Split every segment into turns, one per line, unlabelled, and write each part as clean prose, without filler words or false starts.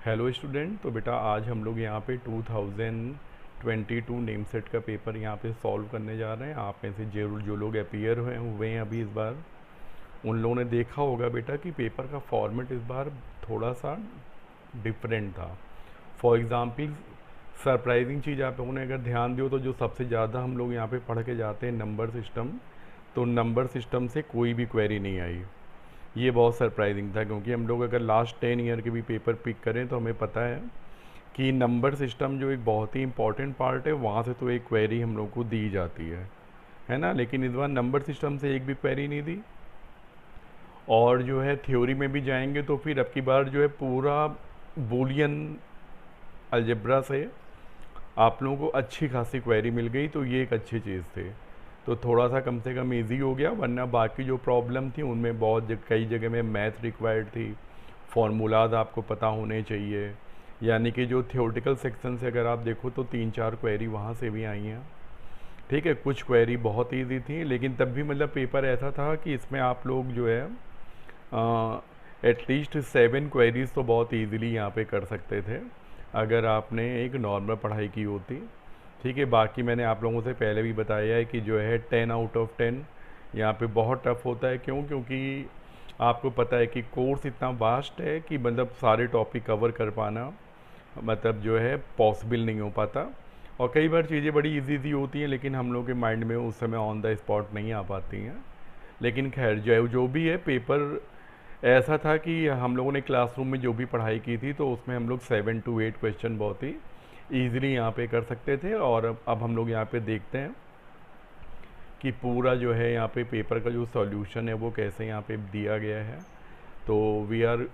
Hello student. तो बेटा आज हम लोग यहाँ पे 2022 नेम सेट का पेपर यहाँ पे सॉल्व करने जा रहे हैं। आप में से जो लोग अपीयर हुए हैं अभी इस बार, उन लोगों ने देखा होगा बेटा कि पेपर का फॉर्मेट इस बार थोड़ा सा डिफरेंट था। फॉर एग्ज़ाम्पल सरप्राइजिंग चीज़ आप लोगों ने अगर ध्यान दियो तो जो सबसे ज़्यादा हम लोग यहाँ पे पढ़ के जाते हैं नंबर सिस्टम, तो नंबर सिस्टम से कोई भी क्वेरी नहीं आई। ये बहुत सरप्राइजिंग था क्योंकि हम लोग अगर लास्ट 10 ईयर के भी पेपर पिक करें तो हमें पता है कि नंबर सिस्टम जो एक बहुत ही इंपॉर्टेंट पार्ट है, वहाँ से तो एक क्वेरी हम लोग को दी जाती है ना। लेकिन इस बार नंबर सिस्टम से एक भी क्वेरी नहीं दी। और जो है थ्योरी में भी जाएंगे तो फिर अब की बार जो है पूरा बूलियन अलजेब्रा से आप लोगों को अच्छी खासी क्वेरी मिल गई, तो ये एक अच्छी चीज़ थी। तो थोड़ा सा कम से कम इजी हो गया, वरना बाकी जो प्रॉब्लम थी उनमें कई जगह में मैथ रिक्वायर्ड थी, फार्मूलाज आपको पता होने चाहिए। यानी कि जो थियोरेटिकल सेक्शन से अगर आप देखो तो 3-4 क्वेरी वहाँ से भी आई हैं। ठीक है, कुछ क्वेरी बहुत ईजी थी, लेकिन तब भी मतलब पेपर ऐसा था कि इसमें आप लोग जो है एटलीस्ट 7 क्वेरीज तो बहुत ईजिली यहाँ पे कर सकते थे अगर आपने एक नॉर्मल पढ़ाई की होती। ठीक है, बाकी मैंने आप लोगों से पहले भी बताया है कि जो है 10 आउट ऑफ 10 यहाँ पे बहुत टफ होता है। क्यों? क्योंकि आपको पता है कि कोर्स इतना वास्ट है कि मतलब सारे टॉपिक कवर कर पाना मतलब जो है पॉसिबल नहीं हो पाता। और कई बार चीज़ें बड़ी इजी होती हैं लेकिन हम लोग के माइंड में उस समय ऑन द स्पॉट नहीं आ पाती हैं। लेकिन खैर जो भी है, पेपर ऐसा था कि हम लोगों ने क्लासरूम में जो भी पढ़ाई की थी तो उसमें हम लोग 7 to 8 क्वेश्चन बहुत ही ईजिली यहाँ पे कर सकते थे। और अब हम लोग यहाँ पे देखते हैं कि पूरा जो है यहाँ पे पेपर का जो सॉल्यूशन है वो कैसे यहाँ पे दिया गया है। तो we are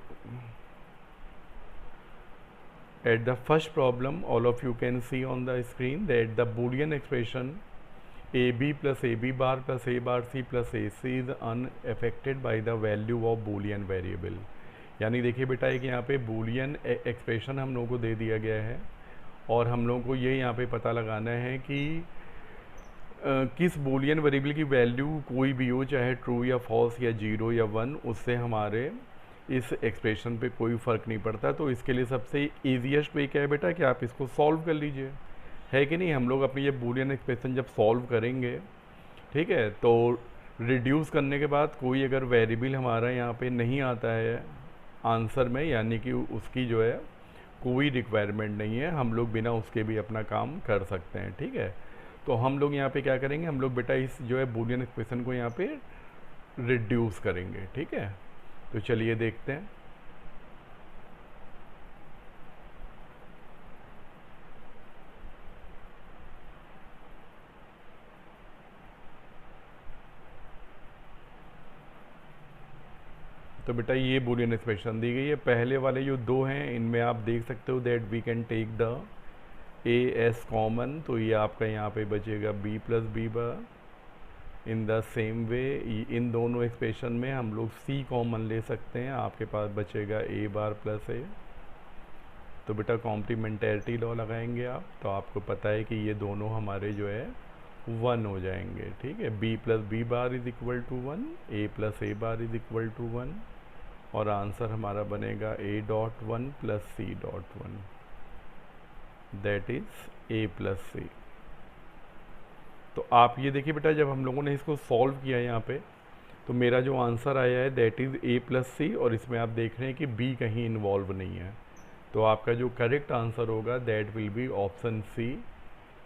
at the first problem, all of you can see on the screen that the Boolean expression AB plus AB bar plus A bar C plus AC is unaffected by the value of Boolean variable। यानी देखिए बेटा, एक यहाँ पे Boolean expression हम लोगों को दे दिया गया है और हम लोगों को ये यहाँ पे पता लगाना है कि किस बूलियन वेरिएबल की वैल्यू कोई भी हो, चाहे ट्रू या फॉल्स या 0 या 1, उससे हमारे इस एक्सप्रेशन पे कोई फ़र्क नहीं पड़ता। तो इसके लिए सबसे ईजीएस्ट वे क्या है बेटा कि आप इसको सॉल्व कर लीजिए, है कि नहीं। हम लोग अपनी ये बूलियन एक्सप्रेशन जब सॉल्व करेंगे, ठीक है, तो रिड्यूस करने के बाद कोई अगर वेरिएबल हमारा यहाँ पे नहीं आता है आंसर में, यानी कि उसकी जो है कोई रिक्वायरमेंट नहीं है, हम लोग बिना उसके भी अपना काम कर सकते हैं। ठीक है, तो हम लोग यहाँ पे क्या करेंगे, हम लोग बेटा इस जो है बूलियन एक्सप्रेशन को यहाँ पे रिड्यूस करेंगे। ठीक है, तो चलिए देखते हैं। तो बेटा ये बूलियन एक्सप्रेशन दी गई है। पहले वाले जो दो हैं इनमें आप देख सकते हो that we can take the a s common, तो ये आपका यहाँ पे बचेगा b plus b bar. In the same way इन दोनों एक्सप्रेशन में हम लोग सी कॉमन ले सकते हैं, आपके पास बचेगा ए बार प्लस ए। तो बेटा कॉम्प्लीमेंटैरिटी लॉ लगाएंगे आप, तो आपको पता है कि ये दोनों हमारे जो है 1 हो जाएंगे। ठीक है, b plus b bar is equal to 1, a plus a bar is equal to 1, और आंसर हमारा बनेगा a dot 1 plus c dot 1, that is a plus c. तो आप ये देखिए बेटा, जब हम लोगों ने इसको सॉल्व किया यहाँ पे, तो मेरा जो आंसर आया है दैट इज़ ए प्लस सी, और इसमें आप देख रहे हैं कि बी कहीं इन्वॉल्व नहीं है। तो आपका जो करेक्ट आंसर होगा that will be option C,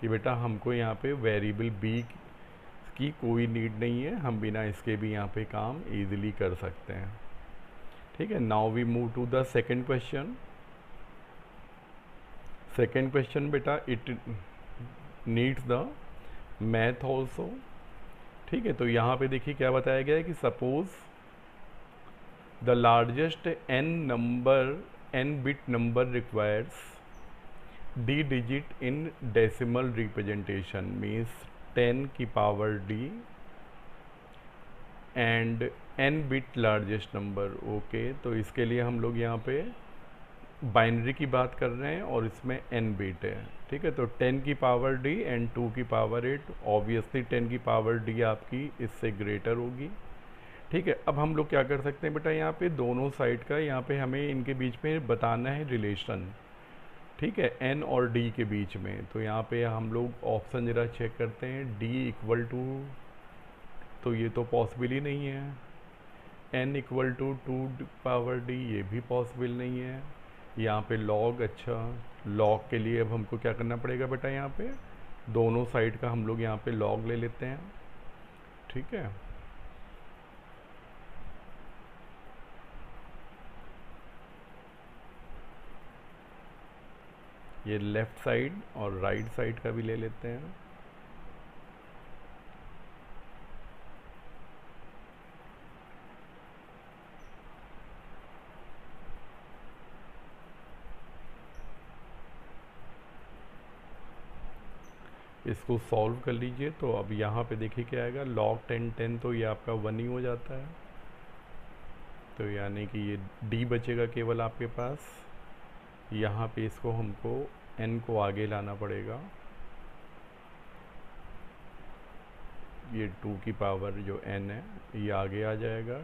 कि बेटा हमको यहाँ पे वेरिएबल बी की कोई नीड नहीं है, हम बिना इसके भी यहाँ पे काम ईजिली कर सकते हैं। ठीक है, now we move to the second question. Second question बेटा it needs the math also. ठीक है, तो यहाँ पे देखिए क्या बताया गया है कि suppose the largest n bit number requires d digit in decimal representation means 10 की power d and n bit largest number. Okay, तो इसके लिए हम लोग यहाँ पे बाइनरी की बात कर रहे हैं और इसमें n बिट है। ठीक है, तो 10 की पावर d एंड 2 की पावर 8, ऑब्वियसली 10 की पावर d आपकी इससे ग्रेटर होगी। ठीक है, अब हम लोग क्या कर सकते हैं बेटा, यहाँ पे दोनों साइड का यहाँ पे हमें इनके बीच में बताना है रिलेशन। ठीक है, एन और डी के बीच में। तो यहाँ पे हम लोग ऑप्शन ज़रा चेक करते हैं। डी इक्वल टू, तो ये तो पॉसिबल ही नहीं है। N equal to 2 power d, ये भी पॉसिबल नहीं है। यहाँ पे लॉग, अच्छा लॉग के लिए अब हमको क्या करना पड़ेगा बेटा, यहाँ पे दोनों साइड का हम लोग यहाँ पे लॉग ले लेते हैं। ठीक है, ये लेफ़्ट साइड और राइट साइड का भी ले लेते हैं। इसको सॉल्व कर लीजिए। तो अब यहाँ पे देखिए क्या आएगा, log 10 10, तो ये आपका 1 ही हो जाता है। तो यानी कि ये d बचेगा केवल आपके पास। यहाँ पे इसको हमको n को आगे लाना पड़ेगा। ये 2 की पावर जो n है ये आगे आ जाएगा।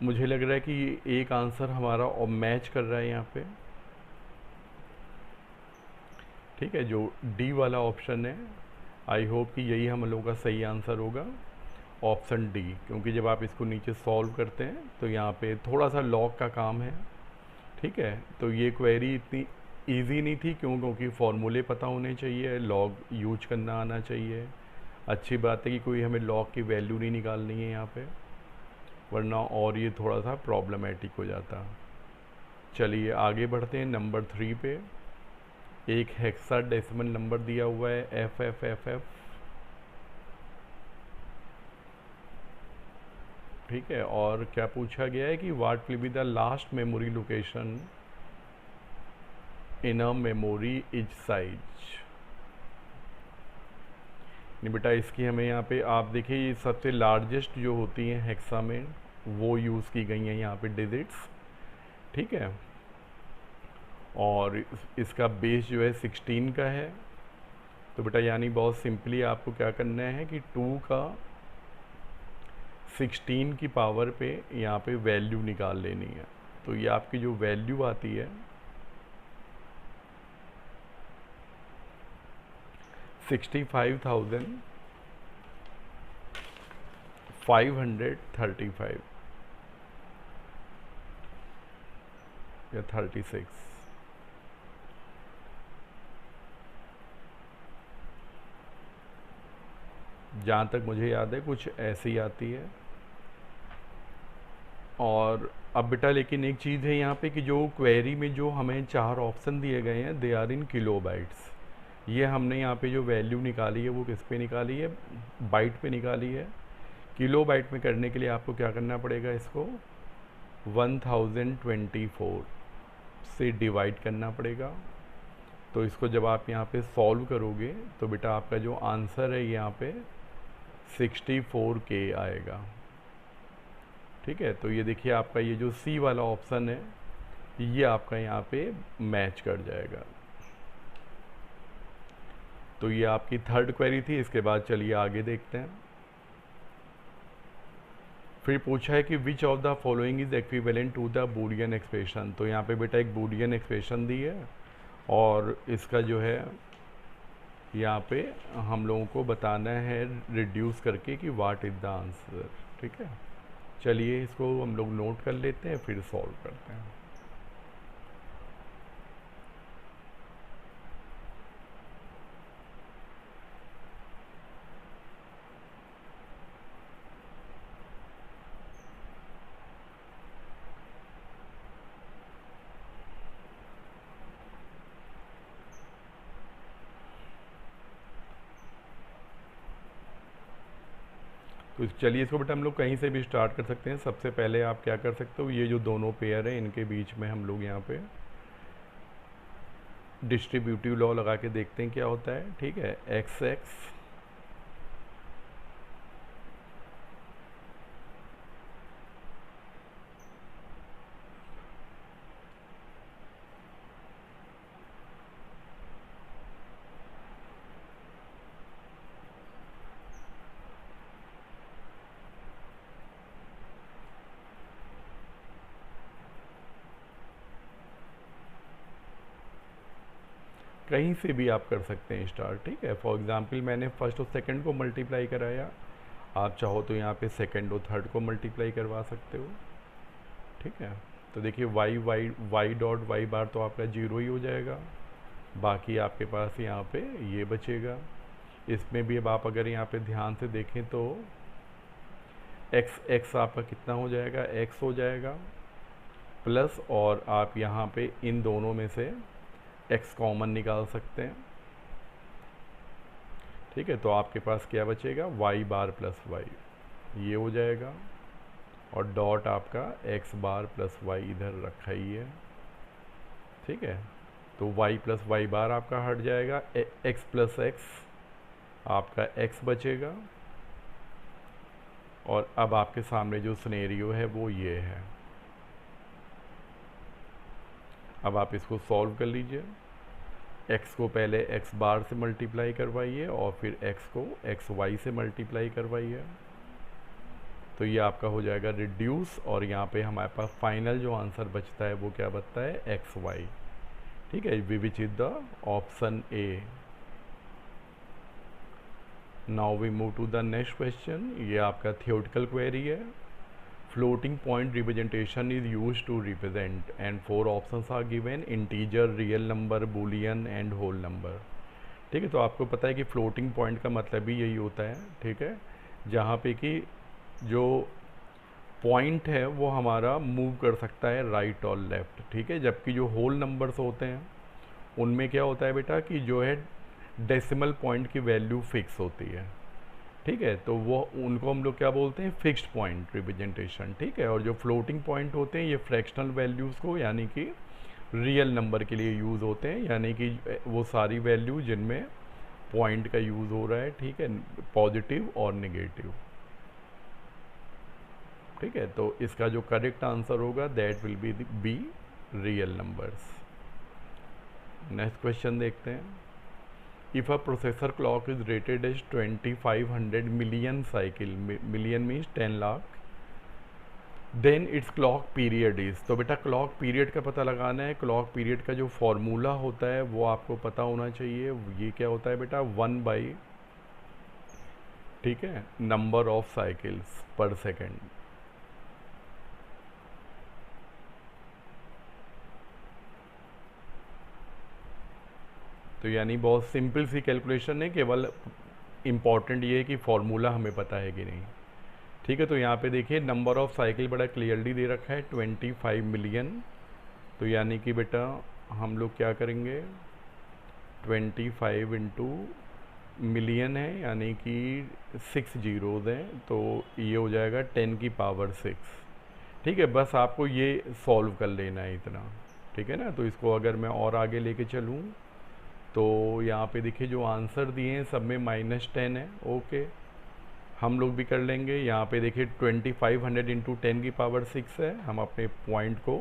मुझे लग रहा है कि ये एक आंसर हमारा और मैच कर रहा है यहाँ पे। ठीक है, जो डी वाला ऑप्शन है, आई होप कि यही हम लोगों का सही आंसर होगा, ऑप्शन डी। क्योंकि जब आप इसको नीचे सॉल्व करते हैं तो यहाँ पे थोड़ा सा लॉग का काम है। ठीक है, तो ये क्वेरी इतनी इजी नहीं थी, क्योंकि फॉर्मूले पता होने चाहिए, लॉग यूज करना आना चाहिए। अच्छी बात है कि कोई हमें लॉग की वैल्यू नहीं निकालनी है यहाँ पे, वरना और ये थोड़ा सा प्रॉब्लमेटिक हो जाता। चलिए आगे बढ़ते हैं नंबर 3 पे। एक हेक्साडेसिमल नंबर दिया हुआ है एफ एफ एफ एफ। ठीक है, और क्या पूछा गया है कि what will be the last memory location in a memory is size. नहीं बेटा, इसकी हमें यहाँ पे आप देखिए, ये सबसे लार्जेस्ट जो होती हैं हेक्सा में वो यूज़ की गई हैं यहाँ पे डिजिट्स। ठीक है, और इसका बेस जो है 16 का है। तो बेटा यानी बहुत सिंपली आपको क्या करना है कि 2 का 16 की पावर पे यहाँ पे वैल्यू निकाल लेनी है। तो ये आपकी जो वैल्यू आती है 65,535 या 36, जहाँ तक मुझे याद है कुछ ऐसी आती है। और अब बेटा लेकिन एक चीज़ है यहाँ पे कि जो क्वेरी में जो हमें 4 ऑप्शन दिए गए हैं दे आर इन किलोबाइट्स। ये हमने यहाँ पे जो वैल्यू निकाली है वो किस पे निकाली है, बाइट पे निकाली है। किलोबाइट में करने के लिए आपको क्या करना पड़ेगा, इसको 1024 से डिवाइड करना पड़ेगा। तो इसको जब आप यहाँ पे सॉल्व करोगे तो बेटा आपका जो आंसर है यहाँ पे 64K आएगा। ठीक है, तो ये देखिए आपका ये जो सी वाला ऑप्शन है ये आपका यहाँ पे मैच कर जाएगा। तो ये आपकी थर्ड क्वेरी थी। इसके बाद चलिए आगे देखते हैं। फिर पूछा है कि which of the following is equivalent to the Boolean expression. तो यहाँ पे बेटा एक बूलियन एक्सप्रेशन दी है और इसका जो है यहाँ पे हम लोगों को बताना है रिड्यूस करके कि व्हाट इज़ द आंसर। ठीक है, चलिए इसको हम लोग नोट कर लेते हैं फिर सॉल्व करते हैं। तो चलिए इसको बेटा हम लोग कहीं से भी स्टार्ट कर सकते हैं। सबसे पहले आप क्या कर सकते हो, ये जो दोनों पेयर हैं इनके बीच में हम लोग यहाँ पे डिस्ट्रीब्यूटिव लॉ लगा के देखते हैं क्या होता है। ठीक है, एक्स एक्स कहीं से भी आप कर सकते हैं स्टार्ट, ठीक है। फॉर एग्जांपल मैंने फर्स्ट और सेकंड को मल्टीप्लाई कराया, आप चाहो तो यहाँ पे सेकंड और थर्ड को मल्टीप्लाई करवा सकते हो, ठीक है। तो देखिए वाई डॉट वाई बार तो आपका 0 ही हो जाएगा, बाकी आपके पास यहाँ पे ये बचेगा। इसमें भी अब आप अगर यहाँ पे ध्यान से देखें तो एक्स आपका कितना हो जाएगा, एक्स हो जाएगा प्लस, और आप यहाँ पे इन दोनों में से एक्स कॉमन निकाल सकते हैं, ठीक है। तो आपके पास क्या बचेगा, वाई बार प्लस वाई ये हो जाएगा, और डॉट आपका एक्स बार प्लस वाई इधर रखा ही है, ठीक है। तो वाई प्लस वाई बार आपका हट जाएगा, एक्स प्लस एक्स आपका एक्स बचेगा, और अब आपके सामने जो सिनेरियो है वो ये है। अब आप इसको सॉल्व कर लीजिए, x को पहले x बार से मल्टीप्लाई करवाइए और फिर x को एक्स वाई से मल्टीप्लाई करवाइए, तो ये आपका हो जाएगा रिड्यूस, और यहाँ पे हमारे पास फाइनल जो आंसर बचता है वो क्या बचता है, एक्स वाई, ठीक है, which is the option A. Now we move to the next question. ये आपका थियोरेटिकल क्वेरी है। Floating point representation is use to represent and 4 options are given, integer, real number, Boolean and whole number, ठीक है। तो आपको पता है कि फ्लोटिंग पॉइंट का मतलब ही यही होता है, ठीक है, जहाँ पे कि जो पॉइंट है वो हमारा मूव कर सकता है राइट और लेफ्ट, ठीक है। जबकि जो होल नंबर्स होते हैं उनमें क्या होता है बेटा कि जो है डेसिमल पॉइंट की वैल्यू फिक्स होती है, ठीक है। तो वो उनको हम लोग क्या बोलते हैं, फिक्स्ड पॉइंट रिप्रेजेंटेशन, ठीक है। और जो फ्लोटिंग पॉइंट होते हैं ये फ्रैक्शनल वैल्यूज़ को यानी कि रियल नंबर के लिए यूज़ होते हैं, यानी कि वो सारी वैल्यू जिनमें पॉइंट का यूज़ हो रहा है, ठीक है, पॉजिटिव और नेगेटिव, ठीक है। तो इसका जो करेक्ट आंसर होगा that will be real numbers. Next question देखते हैं। If a processor clock is rated as 2500 million cycle, million means 10 lakh, then its clock period is, तो बेटा क्लॉक पीरियड का पता लगाना है। क्लॉक पीरियड का जो फॉर्मूला होता है वो आपको पता होना चाहिए। ये क्या होता है बेटा, 1 बाई, ठीक है, नंबर ऑफ साइकिल्स पर सेकेंड। तो यानी बहुत सिंपल सी कैलकुलेशन है, केवल इम्पॉर्टेंट ये है कि फॉर्मूला हमें पता है कि नहीं, ठीक है। तो यहाँ पे देखिए नंबर ऑफ साइकिल बड़ा क्लियरली दे रखा है 25 मिलियन, तो यानी कि बेटा हम लोग क्या करेंगे, 25 इंटू मिलियन है यानी कि 6 जीरोज़ हैं, तो ये हो जाएगा 10 की पावर 6, ठीक है। बस आपको ये सॉल्व कर लेना है इतना, ठीक है ना। तो इसको अगर मैं और आगे लेके चलूँ तो यहाँ पे देखिए जो आंसर दिए हैं सब में -10 है, ओके, हम लोग भी कर लेंगे। यहाँ पे देखिए 2500 इंटू 10 की पावर 6 है, हम अपने पॉइंट को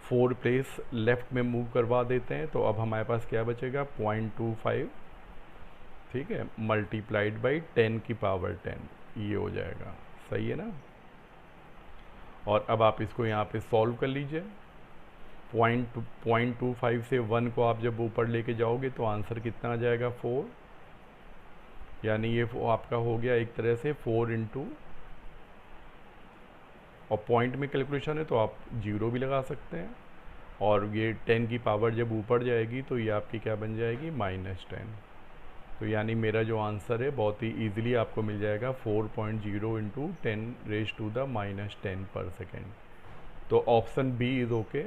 4 प्लेस लेफ्ट में मूव करवा देते हैं, तो अब हमारे पास क्या बचेगा, 0.25, ठीक है, मल्टीप्लाइड बाई 10 की पावर 10, ये हो जाएगा, सही है ना। और अब आप इसको यहाँ पे सॉल्व कर लीजिए। 0.25 से 1 को आप जब ऊपर लेके जाओगे तो आंसर कितना आ जाएगा, 4, यानी ये आपका हो गया एक तरह से 4 इंटू, और पॉइंट में कैलकुलेशन है तो आप 0 भी लगा सकते हैं, और ये 10 की पावर जब ऊपर जाएगी तो ये आपकी क्या बन जाएगी, -10। तो यानी मेरा जो आंसर है बहुत ही ईजिली आपको मिल जाएगा 4.0 इंटू 10⁻⁻10 पर सेकेंड। तो option B is okay,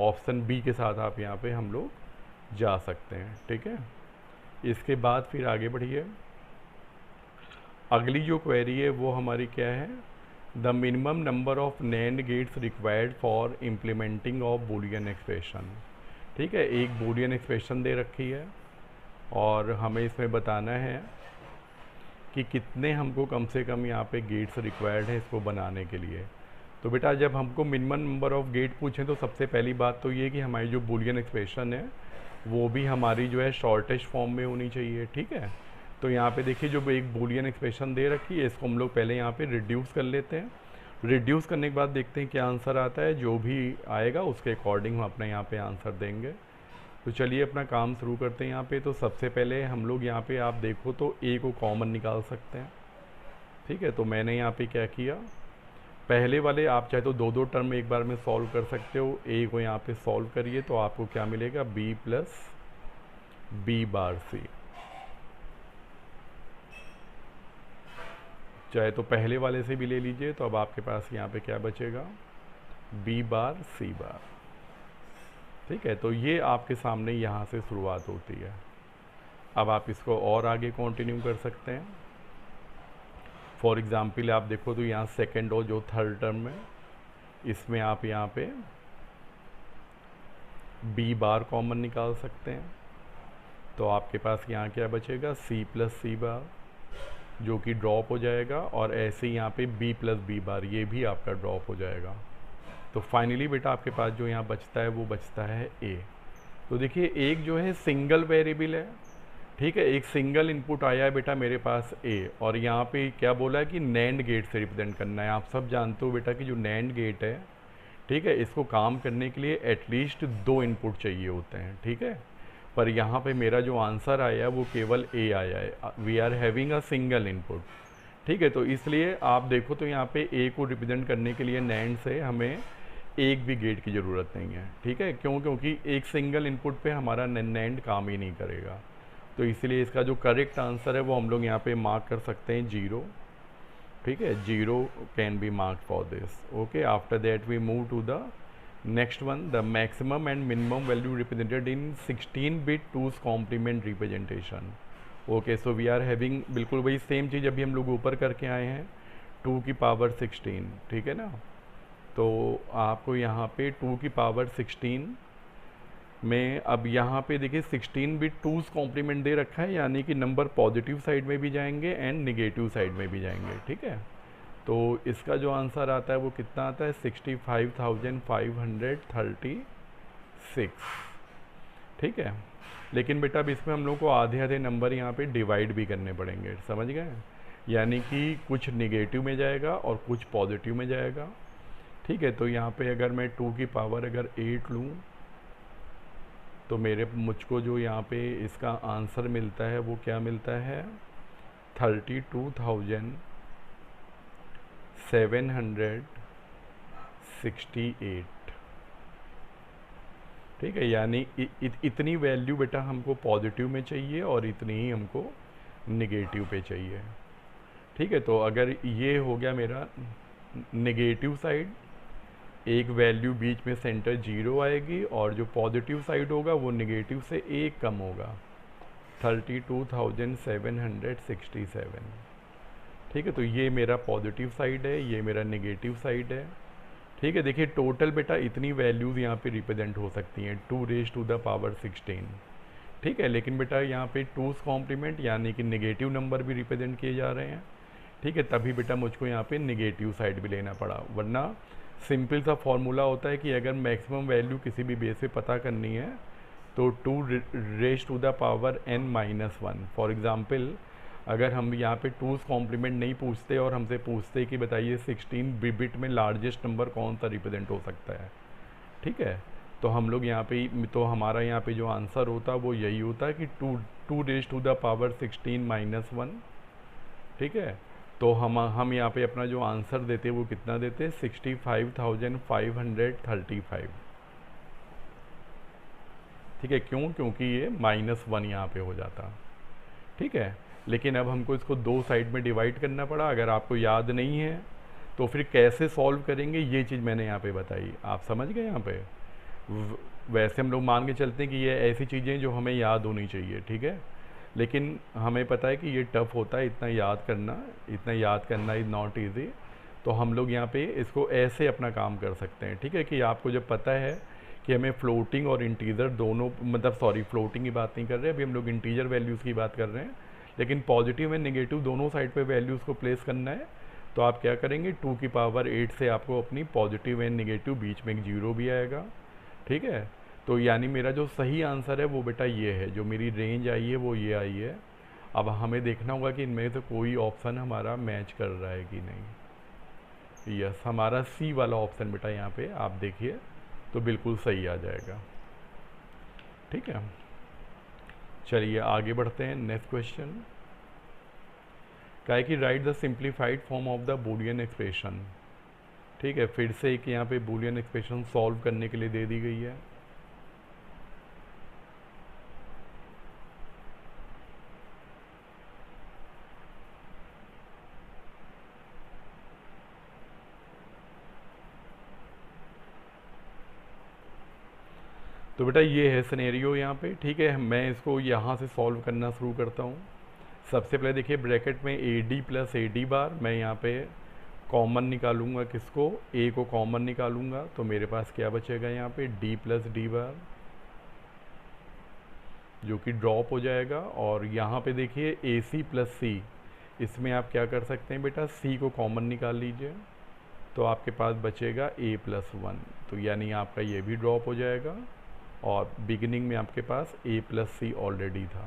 option B के साथ आप यहाँ पे हम लोग जा सकते हैं, ठीक है। इसके बाद फिर आगे बढ़िए। अगली जो क्वेरी है वो हमारी क्या है, the minimum number of NAND gates required for implementing of Boolean expression, ठीक है। एक बूलियन एक्सप्रेशन दे रखी है और हमें इसमें बताना है कि कितने हमको कम से कम यहाँ पे गेट्स रिक्वायर्ड हैं इसको बनाने के लिए। तो बेटा जब हमको मिनिमम नंबर ऑफ गेट पूछें तो सबसे पहली बात तो ये कि हमारी जो बूलियन एक्सप्रेशन है वो भी हमारी जो है शॉर्टेस्ट फॉर्म में होनी चाहिए, ठीक है। तो यहाँ पे देखिए जो एक बूलियन एक्सप्रेशन दे रखी है इसको हम लोग पहले यहाँ पे रिड्यूस कर लेते हैं। रिड्यूस करने के बाद देखते हैं क्या आंसर आता है, जो भी आएगा उसके अकॉर्डिंग हम अपने यहाँ पे आंसर देंगे। तो चलिए अपना काम शुरू करते हैं यहाँ पे। तो सबसे पहले हम लोग यहाँ पे आप देखो तो ए को कॉमन निकाल सकते हैं, ठीक है। तो मैंने यहाँ पे क्या किया, पहले वाले आप चाहे तो दो दो टर्म एक बार में सॉल्व कर सकते हो। ए को यहाँ पे सॉल्व करिए तो आपको क्या मिलेगा, बी प्लस बी बार सी। चाहे तो पहले वाले से भी ले लीजिए, तो अब आपके पास यहाँ पे क्या बचेगा, बी बार सी बार, ठीक है। तो ये आपके सामने यहाँ से शुरुआत होती है। अब आप इसको और आगे कंटिन्यू कर सकते हैं। फॉर एग्ज़ाम्पल आप देखो तो यहाँ सेकंड और जो थर्ड टर्म है, इसमें आप यहाँ पे बी बार कॉमन निकाल सकते हैं। तो आपके पास यहाँ क्या बचेगा, सी प्लस सी बार, जो कि ड्रॉप हो जाएगा, और ऐसे ही यहाँ पे बी प्लस बी बार, ये भी आपका ड्रॉप हो जाएगा। तो फाइनली बेटा आपके पास जो यहाँ बचता है वो बचता है ए। तो देखिए एक जो है सिंगल वेरिएबल है, ठीक है, एक सिंगल इनपुट आया है बेटा मेरे पास ए, और यहाँ पे क्या बोला है कि नैंड गेट से रिप्रेजेंट करना है। आप सब जानते हो बेटा कि जो नैंड गेट है, ठीक है, इसको काम करने के लिए एटलीस्ट दो इनपुट चाहिए होते हैं, ठीक है। पर यहाँ पे मेरा जो आंसर आया है वो केवल ए आया है, we are having a single input, ठीक है। तो इसलिए आप देखो तो यहाँ पे ए को रिप्रेजेंट करने के लिए नैंड से हमें एक भी गेट की ज़रूरत नहीं है, ठीक है। क्यों, क्योंकि एक सिंगल इनपुट पे हमारा नैंड काम ही नहीं करेगा। तो इसलिए इसका जो करेक्ट आंसर है वो हम लोग यहाँ पे मार्क कर सकते हैं 0, ठीक है। 0 can be mark for this, okay. After that we move to the next one, the maximum and minimum value represented in 16-bit 2's complement representation, okay. So we are having बिल्कुल वही same चीज़ अभी हम लोग ऊपर करके आए हैं, 2 की पावर 16, ठीक है ना। तो आपको यहाँ पे 2 की पावर 16 में, अब यहाँ पे देखिए 16-bit 2's कॉम्प्लीमेंट दे रखा है, यानी कि नंबर पॉजिटिव साइड में भी जाएंगे एंड निगेटिव साइड में भी जाएंगे, ठीक है। तो इसका जो आंसर आता है वो कितना आता है, 65,536, ठीक है। लेकिन बेटा अब इसमें हम लोग को आधे आधे नंबर यहाँ पे डिवाइड भी करने पड़ेंगे, समझ गए, यानी कि कुछ निगेटिव में जाएगा और कुछ पॉजिटिव में जाएगा, ठीक है। तो यहाँ पे अगर मैं 2 की पावर अगर 8 लूँ तो मुझको जो यहाँ पे इसका आंसर मिलता है वो क्या मिलता है, 32,768, ठीक है। यानी इतनी वैल्यू बेटा हमको पॉजिटिव में चाहिए और इतनी ही हमको निगेटिव पे चाहिए, ठीक है। तो अगर ये हो गया मेरा निगेटिव साइड, एक वैल्यू बीच में सेंटर 0 आएगी, और जो पॉजिटिव साइड होगा वो निगेटिव से एक कम होगा, 32,767, ठीक है। तो ये मेरा पॉजिटिव साइड है, ये मेरा निगेटिव साइड है, ठीक है। देखिए टोटल बेटा इतनी वैल्यूज़ यहाँ पे रिप्रेजेंट हो सकती हैं, 2⁻16, ठीक है। लेकिन बेटा यहाँ पे 2's कॉम्प्लीमेंट यानी कि निगेटिव नंबर भी रिप्रेजेंट किए जा रहे हैं, ठीक है। तभी बेटा मुझको यहाँ पे निगेटिव साइड भी लेना पड़ा, वरना सिंपल सा फॉर्मूला होता है कि अगर मैक्सिमम वैल्यू किसी भी बेस पे पता करनी है तो 2⁻n-1। फॉर एग्ज़ाम्पल अगर हम यहाँ पे 2's कॉम्प्लीमेंट नहीं पूछते और हमसे पूछते कि बताइए 16 बिट में लार्जेस्ट नंबर कौन सा रिप्रेजेंट हो सकता है, ठीक है। तो हम लोग यहाँ पे, तो हमारा यहाँ पे जो आंसर होता वो यही होता है कि 2⁻16-1, ठीक है। तो हम यहाँ पे अपना जो आंसर देते वो कितना देते, 65,535, ठीक है। क्यों, क्योंकि ये -1 यहाँ पे हो जाता, ठीक है। लेकिन अब हमको इसको दो साइड में डिवाइड करना पड़ा। अगर आपको याद नहीं है तो फिर कैसे सॉल्व करेंगे ये चीज़ मैंने यहाँ पे बताई, आप समझ गए। यहाँ पे वैसे हम लोग मान के चलते हैं कि ये ऐसी चीज़ें जो हमें याद होनी चाहिए, ठीक है। लेकिन हमें पता है कि ये टफ होता है, इतना याद करना इज़ नॉट ईजी। तो हम लोग यहाँ पे इसको ऐसे अपना काम कर सकते हैं, ठीक है। कि आपको जब पता है कि हमें फ्लोटिंग और इंटीजर दोनों, मतलब सॉरी फ्लोटिंग की बात नहीं कर रहे, अभी हम लोग इंटीजर वैल्यूज़ की बात कर रहे हैं, लेकिन पॉजिटिव एंड नेगेटिव दोनों साइड पे वैल्यूज़ को प्लेस करना है। तो आप क्या करेंगे, 2 की पावर 8 से आपको अपनी पॉजिटिव एंड नेगेटिव, बीच में एक 0 भी आएगा, ठीक है। तो यानी मेरा जो सही आंसर है वो बेटा ये है, जो मेरी रेंज आई है वो ये आई है। अब हमें देखना होगा कि इनमें से कोई ऑप्शन हमारा मैच कर रहा है कि नहीं। यस, हमारा सी वाला ऑप्शन बेटा यहाँ पे आप देखिए तो बिल्कुल सही आ जाएगा। ठीक है, चलिए आगे बढ़ते हैं। नेक्स्ट क्वेश्चन क्या है कि right the simplified form of the Boolean expression. ठीक है, फिर से एक यहाँ पे बूलियन एक्सप्रेशन सॉल्व करने के लिए दे दी गई है। तो बेटा ये है सिनेरियो यहाँ पे। ठीक है, मैं इसको यहाँ से सॉल्व करना शुरू करता हूँ। सबसे पहले देखिए ब्रैकेट में A D plus A D बार, मैं यहाँ पे कॉमन निकालूंगा किसको, ए को कॉमन निकालूंगा, तो मेरे पास क्या बचेगा यहाँ पे डी प्लस डी बार, जो कि ड्रॉप हो जाएगा। और यहाँ पे देखिए ए सी प्लस सी, इसमें आप क्या कर सकते हैं बेटा, सी को कॉमन निकाल लीजिए, तो आपके पास बचेगा ए प्लस वन, तो यानी आपका ये भी ड्रॉप हो जाएगा। और बिगिनिंग में आपके पास ए प्लस सी ऑलरेडी था,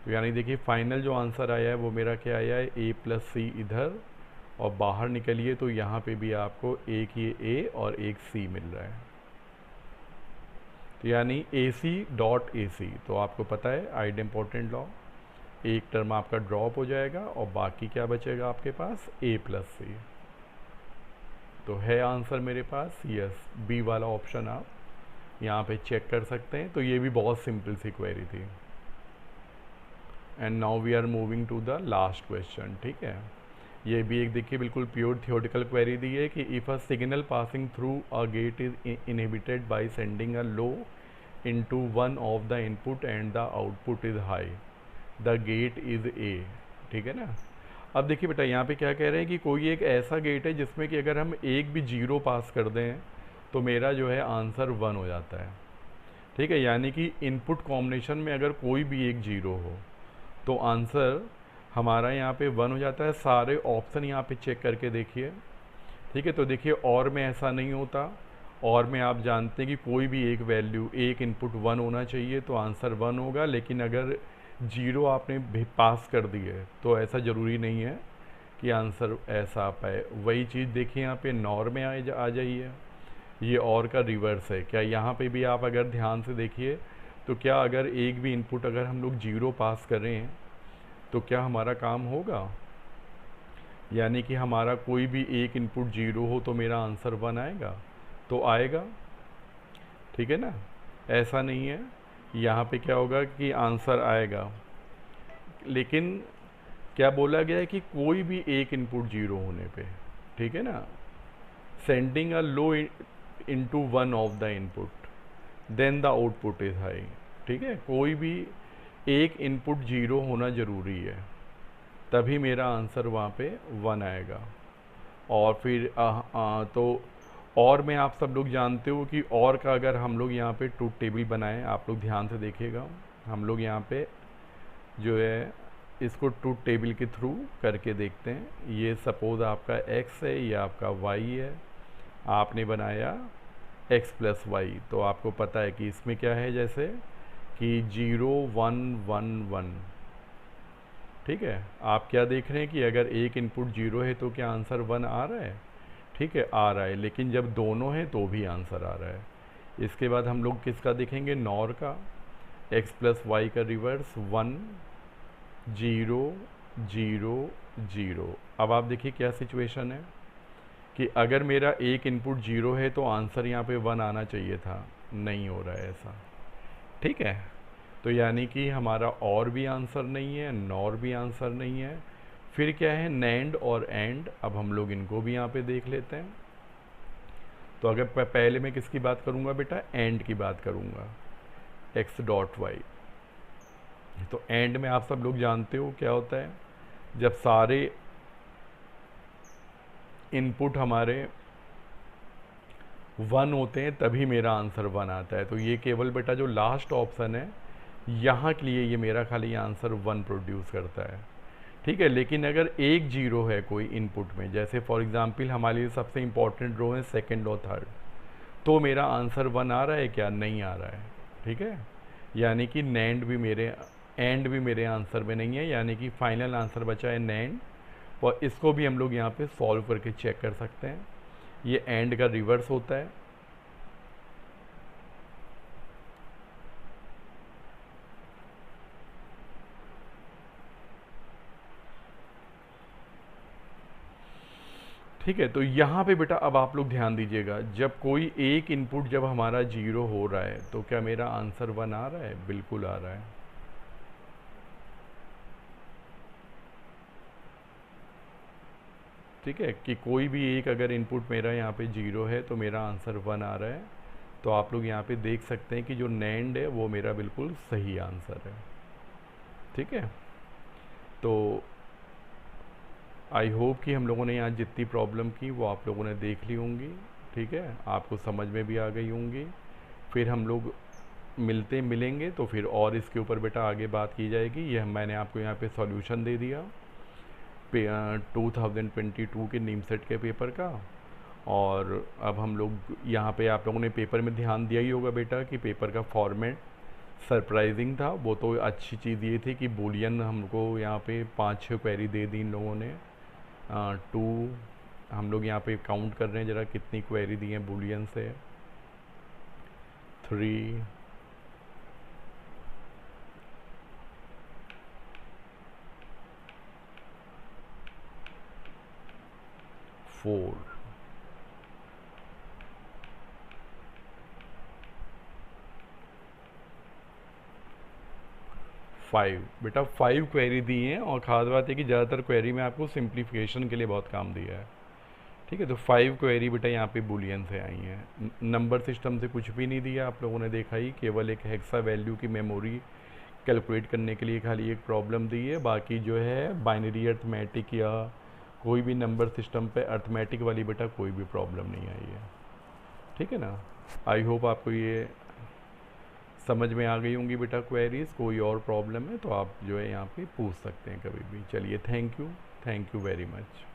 तो यानी देखिए फाइनल जो आंसर आया है वो मेरा क्या आया है, ए प्लस सी इधर, और बाहर निकलिए तो यहाँ पे भी आपको एक ये ए और एक सी मिल रहा है, तो यानी ए सी डॉट ए सी। तो आपको पता है आइडेम्पोर्टेंट लॉ, एक टर्म आपका ड्रॉप हो जाएगा और बाकी क्या बचेगा आपके पास, ए प्लस सी। तो है आंसर मेरे पास यस, बी वाला ऑप्शन आप यहाँ पे चेक कर सकते हैं। तो ये भी बहुत सिंपल सी क्वेरी थी। And now we are moving to the last question. ठीक है, ये भी एक देखिए बिल्कुल प्योर थियोटिकल क्वेरी दी है कि if a signal passing through a gate is inhibited by sending a low into one of the input and the output is high, the gate is A. ठीक है ना। अब देखिए बेटा यहाँ पे क्या कह रहे हैं कि कोई एक ऐसा गेट है जिसमें कि अगर हम एक भी जीरो पास कर दें तो मेरा जो है आंसर वन हो जाता है। ठीक है, यानी कि इनपुट कॉम्बिनेशन में अगर कोई भी एक जीरो हो तो आंसर हमारा यहाँ पे वन हो जाता है। सारे ऑप्शन यहाँ पे चेक करके देखिए। ठीक है, तो देखिए और में ऐसा नहीं होता, और में आप जानते हैं कि कोई भी एक वैल्यू, एक इनपुट वन होना चाहिए तो आंसर वन होगा, लेकिन अगर जीरो आपने पास कर दी है तो ऐसा ज़रूरी नहीं है कि आंसर ऐसा आ पाए। वही चीज़ देखिए यहाँ पे नॉर में आ जाइए, ये और का रिवर्स है। क्या यहाँ पे भी आप अगर ध्यान से देखिए तो क्या अगर एक भी इनपुट अगर हम लोग जीरो पास करें तो क्या हमारा काम होगा, यानी कि हमारा कोई भी एक इनपुट जीरो हो तो मेरा आंसर वन आएगा, तो आएगा। ठीक है ना, ऐसा नहीं है, यहाँ पे क्या होगा कि आंसर आएगा, लेकिन क्या बोला गया है कि कोई भी एक इनपुट जीरो होने पे, ठीक है ना, sending a low into one of the input then the output is high. ठीक है, कोई भी एक इनपुट जीरो होना ज़रूरी है, तभी मेरा आंसर वहाँ पे वन आएगा। और फिर तो और में आप सब लोग जानते हो कि और का अगर हम लोग यहाँ पे ट्रूथ टेबल बनाएं, आप लोग ध्यान से देखिएगा, हम लोग यहाँ पे जो है इसको ट्रूथ टेबल के थ्रू करके देखते हैं। ये सपोज़ आपका x है, ये आपका y है, आपने बनाया x प्लस वाई, तो आपको पता है कि इसमें क्या है, जैसे कि 0 1 1 1। ठीक है, आप क्या देख रहे हैं कि अगर एक इनपुट जीरो है तो क्या आंसर वन आ रहा है, ठीक है आ रहा है, लेकिन जब दोनों हैं तो भी आंसर आ रहा है। इसके बाद हम लोग किसका देखेंगे, नॉर का, x प्लस वाई का रिवर्स 1 0 0 0। अब आप देखिए क्या सिचुएशन है कि अगर मेरा एक इनपुट जीरो है तो आंसर यहाँ पे वन आना चाहिए था, नहीं हो रहा है ऐसा। ठीक है, तो यानी कि हमारा और भी आंसर नहीं है, नॉर भी आंसर नहीं है। फिर क्या है, नैंड और एंड। अब हम लोग इनको भी यहाँ पे देख लेते हैं। तो अगर पहले मैं किसकी बात करूँगा बेटा, एंड की बात करूँगा, एक्स डॉट वाई। तो एंड में आप सब लोग जानते हो क्या होता है, जब सारे इनपुट हमारे वन होते हैं तभी मेरा आंसर वन आता है। तो ये केवल बेटा जो लास्ट ऑप्शन है यहाँ के लिए ये मेरा खाली आंसर वन प्रोड्यूस करता है। ठीक है, लेकिन अगर एक जीरो है कोई इनपुट में, जैसे फॉर एग्जांपल हमारे लिए सबसे इंपॉर्टेंट रो है सेकंड और थर्ड, तो मेरा आंसर वन आ रहा है क्या, नहीं आ रहा है। ठीक है, यानी कि नैंड भी मेरे, एंड भी मेरे आंसर में नहीं है, यानी कि फाइनल आंसर बचा है नैंड। और इसको भी हम लोग यहाँ पे सॉल्व करके चेक कर सकते हैं। ये एंड का रिवर्स होता है, ठीक है, तो यहाँ पे बेटा अब आप लोग ध्यान दीजिएगा, जब कोई एक इनपुट जब हमारा 0 हो रहा है तो क्या मेरा आंसर 1 आ रहा है? बिल्कुल आ रहा है। ठीक है, कि कोई भी एक अगर इनपुट मेरा यहाँ पे 0 है तो मेरा आंसर 1 आ रहा है। तो आप लोग यहाँ पे देख सकते हैं कि जो नैंड है वो मेरा बिल्कुल सही आंसर है। ठीक है, तो आई होप कि हम लोगों ने यहाँ जितनी प्रॉब्लम की वो आप लोगों ने देख ली होंगी। ठीक है, आपको समझ में भी आ गई होंगी। फिर हम लोग मिलेंगे तो फिर और इसके ऊपर बेटा आगे बात की जाएगी। यह मैंने आपको यहाँ पे सॉल्यूशन दे दिया 2022 के नीम सेट के पेपर का। और अब हम लोग यहाँ पे आप लोगों ने पेपर में ध्यान दिया ही होगा बेटा कि पेपर का फॉर्मेट सरप्राइजिंग था। वो तो अच्छी चीज़ ये थी कि बूलियन हमको यहाँ पे 5-6 क्वेरी दे दी इन लोगों ने। 2 हम लोग यहाँ पे काउंट कर रहे हैं ज़रा कितनी क्वेरी दी हैं बूलियन से। 3 4 5 बेटा 5 क्वेरी दी हैं। और ख़ास बात है कि ज़्यादातर क्वेरी में आपको सिंप्लीफिकेशन के लिए बहुत काम दिया है। ठीक है, तो 5 क्वेरी बेटा यहाँ पे बूलियन से आई हैं। नंबर सिस्टम से कुछ भी नहीं दिया, आप लोगों ने देखा ही, केवल एक हेक्सा वैल्यू की मेमोरी कैलकुलेट करने के लिए खाली एक प्रॉब्लम दी है। बाकी जो है बाइनरी अर्थमेटिक या कोई भी नंबर सिस्टम पे अर्थमेटिक वाली बेटा कोई भी प्रॉब्लम नहीं आई है। ठीक है ना, आई होप आपको ये समझ में आ गई होंगी बेटा क्वेरीज। कोई और प्रॉब्लम है तो आप जो है यहाँ पे पूछ सकते हैं कभी भी। चलिए, थैंक यू वेरी मच।